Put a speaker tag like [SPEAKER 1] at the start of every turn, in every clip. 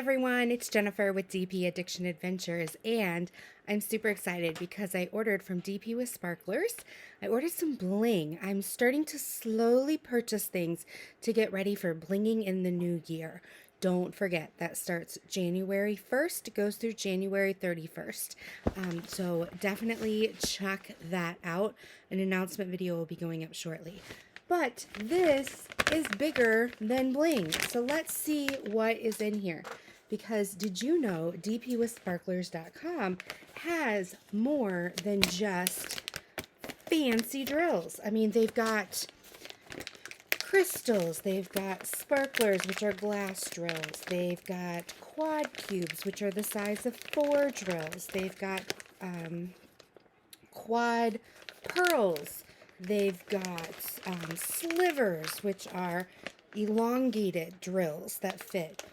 [SPEAKER 1] everyone, it's Jennifer with DP Addiction Adventures, and I'm super excited because I ordered from DP with Sparklers. I ordered some bling. I'm starting to slowly purchase things to get ready for blinging in the new year. Don't forget, that starts January 1st, goes through January 31st. So definitely check that out. An announcement video will be going up shortly. But this is bigger than bling. So let's see what is in here. Because did you know dpwithsparklers.com has more than just fancy drills? I mean, they've got crystals, they've got sparklers, which are glass drills, they've got quad cubes, which are the size of 4 drills, they've got quad pearls, they've got slivers, which are elongated drills that fit.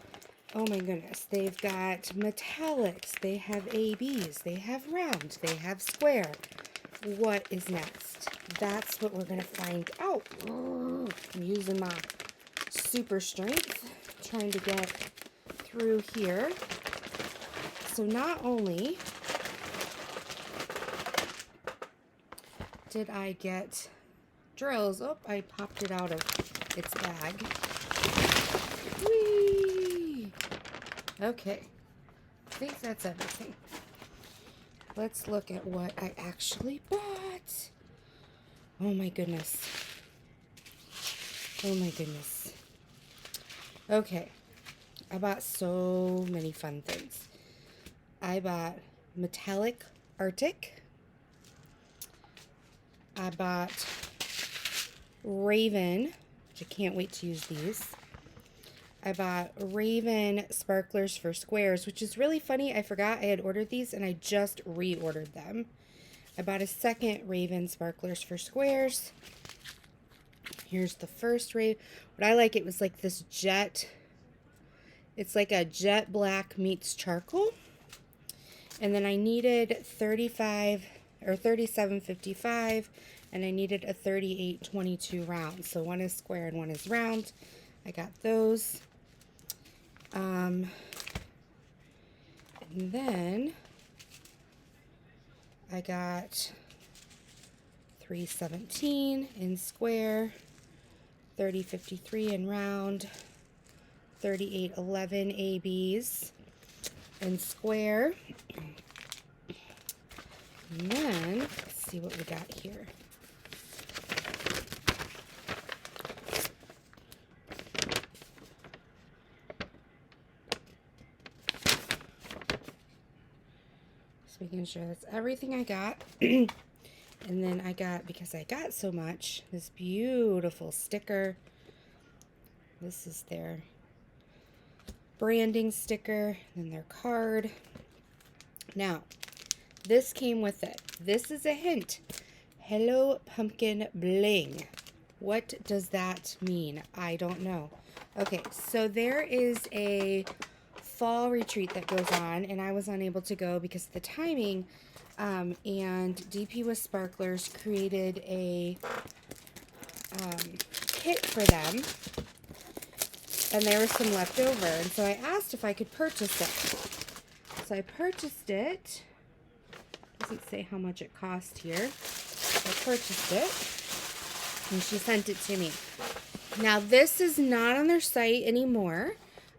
[SPEAKER 1] Oh my goodness, they've got metallics, they have ABs, they have round, they have square. What is next? That's what we're going to find out. I'm using my super strength, trying to get through here. So not only did I get drills, oh, I popped it out of its bag. Whee! Okay, I think that's everything. Let's look at what I actually bought. Oh my goodness. Oh my goodness. Okay, I bought so many fun things. I bought metallic Arctic. I bought Raven, which I can't wait to use these. I bought Raven sparklers for squares, which is really funny. I forgot I had ordered these and I just reordered them. I bought a second Raven sparklers for squares. Here's the first Raven. What I like, it was like this jet. It's like a jet black meets charcoal. And then I needed 35 or 37.55, and I needed a 38.22 round. So one is square and one is round. I got those. And then I got 317 in square, 30.53 in round, 38.11 ABs in square. And then let's see what we got here. Making sure that's everything I got. And then I got, because I got so much, this beautiful sticker. This is their branding sticker and their card. Now, this came with it. This is a hint. Hello Pumpkin Bling. What does that mean? I don't know. Okay, so there is a fall retreat that goes on, and I was unable to go because of the timing, and DP with Sparklers created a kit for them, and there was some left over, and so I asked if I could purchase it. So I purchased it. It doesn't say how much it cost here. I purchased it, and she sent it to me. Now this is not on their site anymore.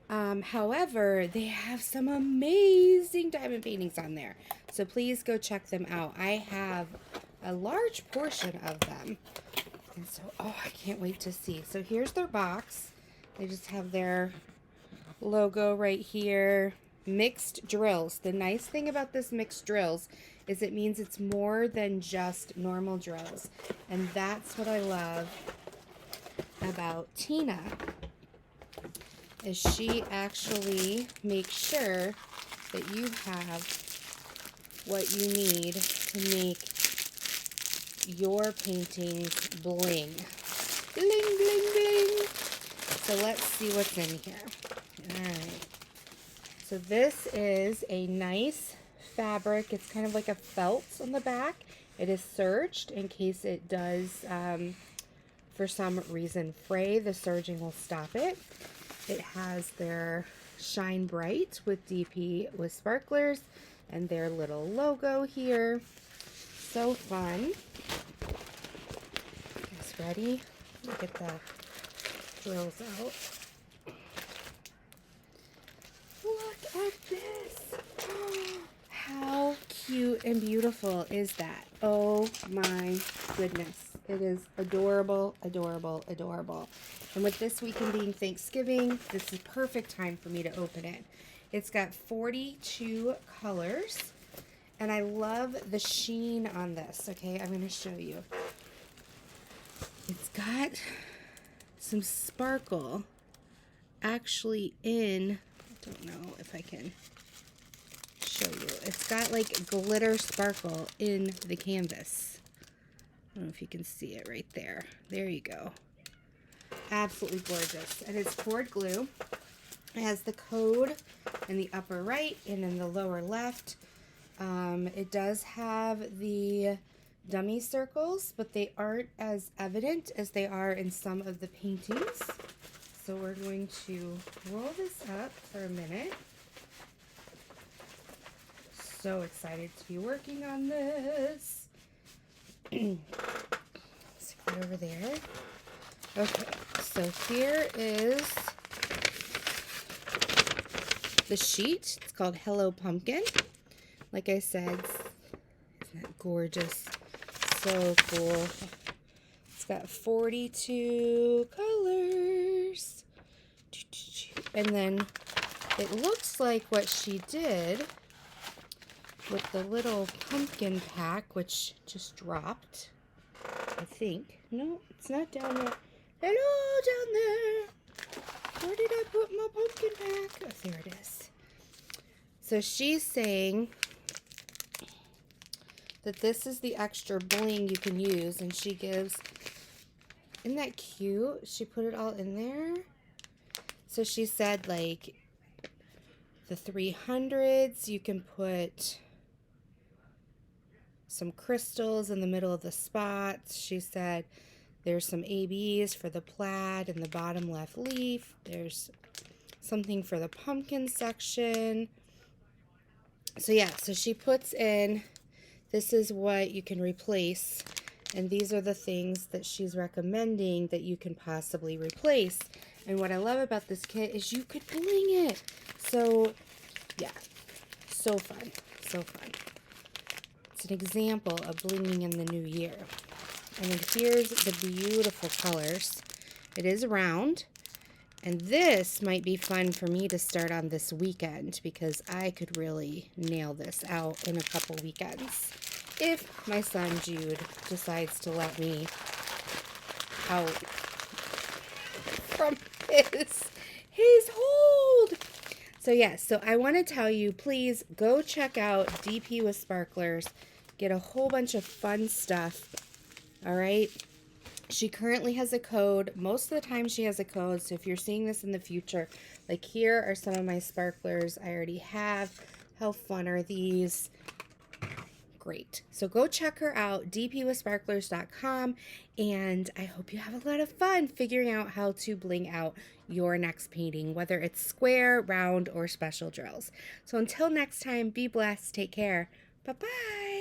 [SPEAKER 1] However, they have some amazing diamond paintings on there. So please go check them out. I have a large portion of them. And so, oh, I can't wait to see. So here's their box. They just have their logo right here. Mixed drills. The nice thing about this mixed drills is it means it's more than just normal drills. And that's what I love about Tina. Is she actually makes sure that you have what you need to make your paintings bling. Bling, bling, bling. So let's see what's in here. Alright. So this is a nice fabric. It's kind of like a felt on the back. It is serged in case it does, for some reason, fray. The serging will stop it. It has their Shine Bright with DP with sparklers and their little logo here. So fun. Guys, ready? Let me get the drills out. Look at this. How cute and beautiful is that? Oh my goodness. It is adorable, adorable, adorable. And with this weekend being Thanksgiving, this is perfect time for me to open it. It's got 42 colors. And I love the sheen on this. Okay, I'm going to show you. It's got some sparkle actually in, I don't know if I can show you. It's got like glitter sparkle in the canvas. I don't know if you can see it right there. There you go. Absolutely gorgeous. And it's poured glue. It has the code in the upper right and in the lower left. It does have the dummy circles, but they aren't as evident as they are in some of the paintings. So we're going to roll this up for a minute. So excited to be working on this. Let's get over there. Okay, so here is the sheet. It's called Hello Pumpkin. Like I said, isn't that gorgeous? So cool. It's got 42 colors. And then it looks like what she did with the little pumpkin pack, which just dropped, I think. No, it's not down there. Hello, down there. Where did I put my pumpkin pack? Oh, there it is. So she's saying that this is the extra bling you can use, and she gives, isn't that cute? She put it all in there. So she said, like, the 300s, you can put some crystals in the middle of the spots. She said there's some ABs for the plaid in the bottom left leaf. There's something for the pumpkin section. So yeah, so she puts in, this is what you can replace, and these are the things that she's recommending that you can possibly replace. And what I love about this kit is you could bling it. So yeah, so fun, so fun. It's an example of blinging in the new year. And then here's the beautiful colors. It is round. And this might be fun for me to start on this weekend because I could really nail this out in a couple weekends if my son Jude decides to let me out from his hold. So yes, so I want to tell you, please go check out DP with Sparklers. Get a whole bunch of fun stuff. All right. She currently has a code. Most of the time she has a code. So if you're seeing this in the future, like here are some of my sparklers I already have. How fun are these? Great. So go check her out, dpwithsparklers.com, and I hope you have a lot of fun figuring out how to bling out your next painting, whether it's square, round, or special drills. So until next time, be blessed. Take care. Bye-bye.